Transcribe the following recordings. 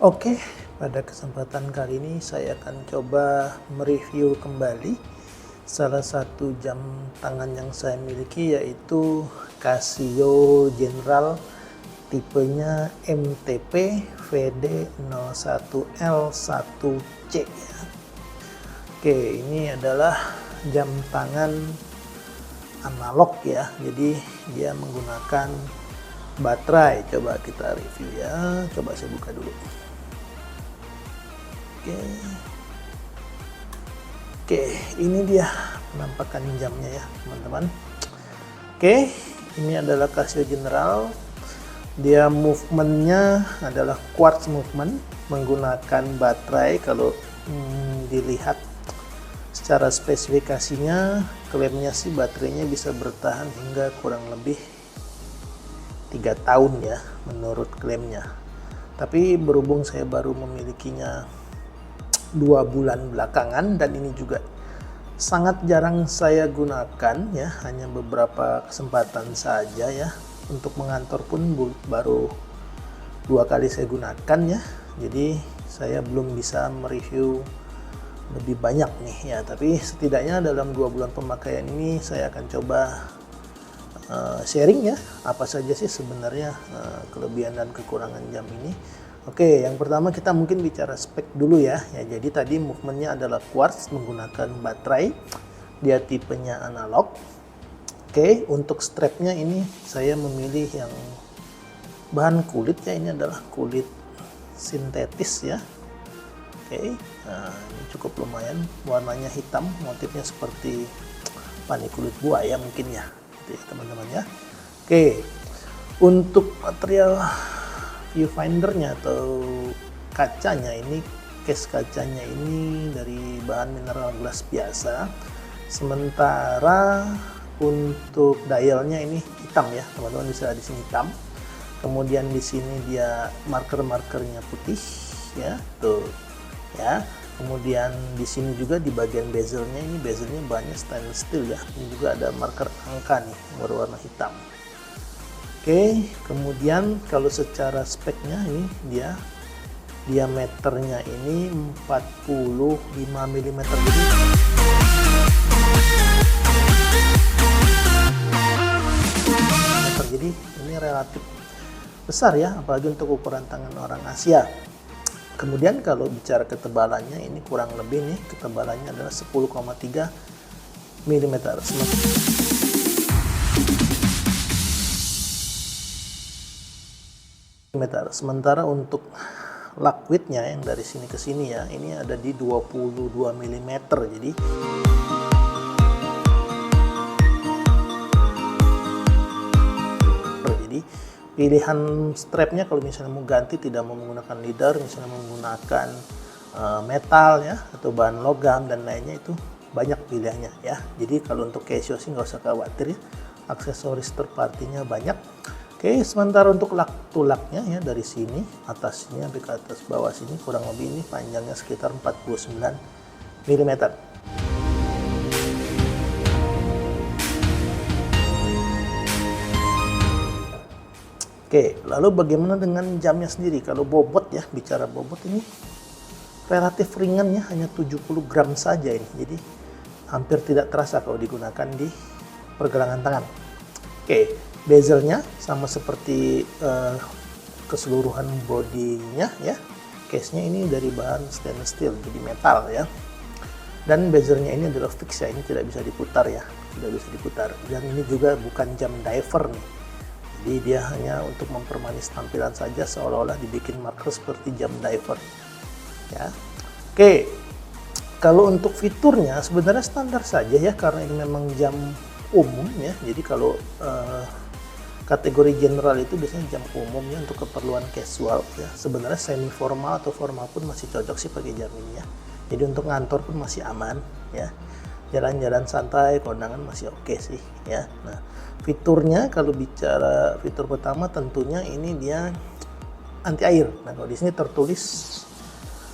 Oke, pada kesempatan kali ini saya akan coba mereview kembali salah satu jam tangan yang saya miliki, yaitu Casio General tipenya MTP VD01L1C. Oke, ini adalah jam tangan analog ya, jadi dia menggunakan baterai. Coba kita review ya, coba saya buka dulu. Oke, ini dia penampakan jamnya ya teman-teman. Oke, ini adalah Casio General. Dia movementnya adalah quartz movement menggunakan baterai. Kalau dilihat secara spesifikasinya, klaimnya sih baterainya bisa bertahan hingga kurang lebih 3 tahun ya menurut klaimnya. Tapi berhubung saya baru memilikinya 2 bulan belakangan, dan ini juga sangat jarang saya gunakan ya, hanya beberapa kesempatan saja ya. Untuk mengantor pun baru 2 kali saya gunakan ya, jadi saya belum bisa mereview lebih banyak nih ya. Tapi setidaknya dalam 2 bulan pemakaian ini saya akan coba sharing ya, apa saja sih sebenarnya kelebihan dan kekurangan jam ini. Oke, yang pertama kita mungkin bicara spek dulu ya. Jadi tadi movementnya adalah quartz menggunakan baterai. Dia tipenya analog. Oke, untuk strapnya ini saya memilih yang bahan kulit ya. Ini adalah kulit sintetis ya. Oke, nah, ini cukup lumayan. Warnanya hitam, motifnya seperti kulit buaya mungkin ya, gitu ya teman-teman ya. Oke, untuk material viewfindernya atau kacanya, ini case kacanya ini dari bahan mineral glass biasa, sementara untuk dialnya ini hitam ya teman-teman, bisa di sini hitam, kemudian di sini dia markernya putih ya tuh ya, kemudian di sini juga di bagian bezelnya, ini bezelnya bahannya stainless steel ya, ini juga ada marker angka nih berwarna hitam. Oke, kemudian kalau secara speknya ini dia diameternya ini 45 mm, jadi ini relatif besar ya, apalagi untuk ukuran tangan orang Asia. Kemudian kalau bicara ketebalannya, ini kurang lebih nih ketebalannya adalah 10,3 mm. Sementara untuk lug width-nya yang dari sini ke sini ya, ini ada di 22 mm. Jadi pilihan strapnya kalau misalnya mau ganti, tidak mau menggunakan leather, misalnya menggunakan metal ya atau bahan logam dan lainnya, itu banyak pilihannya ya. Jadi kalau untuk Casio sih nggak usah khawatir ya, aksesoris third party-nya banyak. Oke, sementara untuk lug-to-lug-nya ya, dari sini atasnya sampai ke atas bawah sini kurang lebih ini panjangnya sekitar 49 mm. Oke, lalu bagaimana dengan jamnya sendiri? Kalau bobot ya, bicara bobot, ini relatif ringan ya, hanya 70 gram saja ini. Jadi hampir tidak terasa kalau digunakan di pergelangan tangan. Oke, bezelnya sama seperti keseluruhan bodinya ya. Case-nya ini dari bahan stainless steel, jadi metal ya. Dan bezelnya ini adalah fix ya, ini tidak bisa diputar ya, tidak bisa diputar. Dan ini juga bukan jam diver nih. Jadi dia hanya untuk mempermanis tampilan saja, seolah-olah dibikin marker seperti jam diver ya. Oke, kalau untuk fiturnya sebenarnya standar saja ya, karena ini memang jam umum ya. Jadi kalau kategori general itu biasanya jam umum ya, untuk keperluan casual ya. Sebenarnya semi formal atau formal pun masih cocok sih pakai jam ini ya. Jadi untuk ngantor pun masih aman ya, jalan-jalan santai kondangan masih oke sih ya. Nah, fiturnya kalau bicara fitur pertama, tentunya ini dia anti air. Nah, kalau di sini tertulis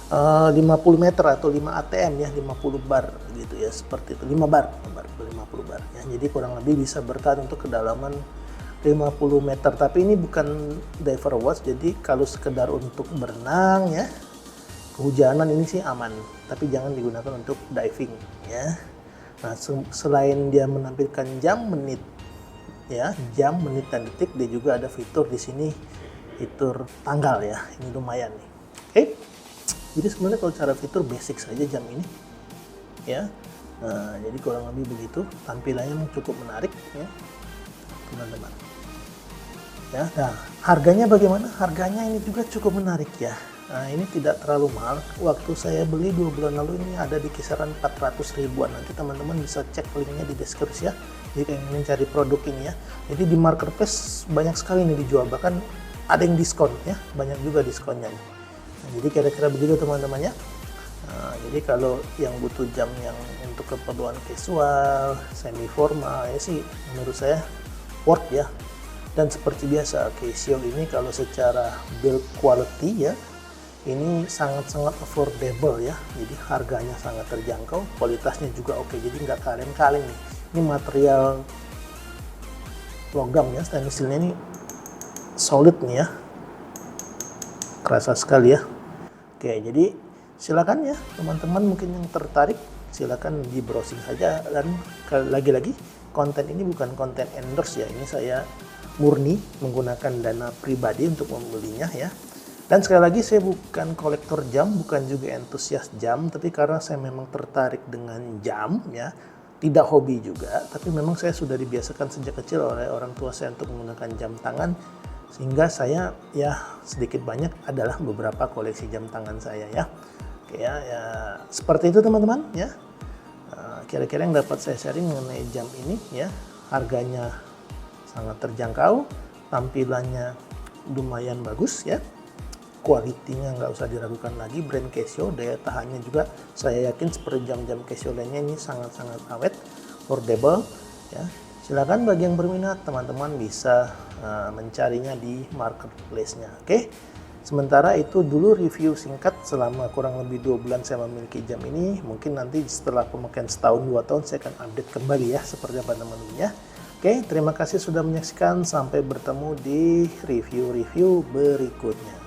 50 meter atau 5 ATM ya, 50 bar gitu ya, seperti itu, 5 bar 50 bar ya. Jadi kurang lebih bisa bertahan untuk kedalaman 50 meter, tapi ini bukan diver watch, jadi kalau sekedar untuk berenang ya, kehujanan ini sih aman, tapi jangan digunakan untuk diving ya. Nah, selain dia menampilkan jam, menit ya, jam, menit dan detik, dia juga ada fitur di sini, fitur tanggal ya. Ini lumayan nih. Oke. Jadi sebenarnya kalau cara fitur basic saja jam ini ya. Nah, jadi kurang lebih begitu, tampilannya cukup menarik ya, teman-teman. Ya, nah, harganya bagaimana? Harganya ini juga cukup menarik ya. Nah, ini tidak terlalu mahal. Waktu saya beli 2 bulan lalu ini ada di kisaran 400 ribuan. Nanti teman-teman bisa cek linknya di deskripsi ya, jika ingin mencari produk ini ya. Jadi di marketplace banyak sekali ini dijual, bahkan ada yang diskon ya, banyak juga diskonnya. Nah, jadi kira-kira begitu teman-teman ya. Nah, jadi kalau yang butuh jam yang untuk keperluan casual, semi formal ya sih menurut saya worth ya. Dan seperti biasa Casio ini kalau secara build quality ya, ini sangat-sangat affordable ya, jadi harganya sangat terjangkau, kualitasnya juga oke, jadi nggak kaleng-kaleng nih. Ini material logam ya, stainless steel-nya ini solid nih ya, kerasa sekali ya. Oke, jadi silakan ya teman-teman mungkin yang tertarik, silakan di browsing saja. Dan lagi-lagi konten ini bukan konten endorse ya, ini saya murni menggunakan dana pribadi untuk membelinya ya. Dan sekali lagi saya bukan kolektor jam, bukan juga entusias jam, tapi karena saya memang tertarik dengan jam ya, tidak hobi juga, tapi memang saya sudah dibiasakan sejak kecil oleh orang tua saya untuk menggunakan jam tangan, sehingga saya ya sedikit banyak adalah beberapa koleksi jam tangan saya ya. Oke ya, ya seperti itu teman-teman ya. Kira-kira yang dapat saya sharing mengenai jam ini ya, harganya sangat terjangkau, tampilannya lumayan bagus ya. Kualitinya nggak usah diragukan lagi, brand Casio, daya tahannya juga saya yakin seperti jam-jam Casio lainnya ini sangat-sangat awet, affordable ya. Silakan bagi yang berminat teman-teman bisa mencarinya di marketplace-nya. Oke. Sementara itu dulu review singkat selama kurang lebih 2 bulan saya memiliki jam ini. Mungkin nanti setelah pemakaian setahun 2 tahun saya akan update kembali ya seperti apa teman-teman ya. Oke, terima kasih sudah menyaksikan, sampai bertemu di review-review berikutnya.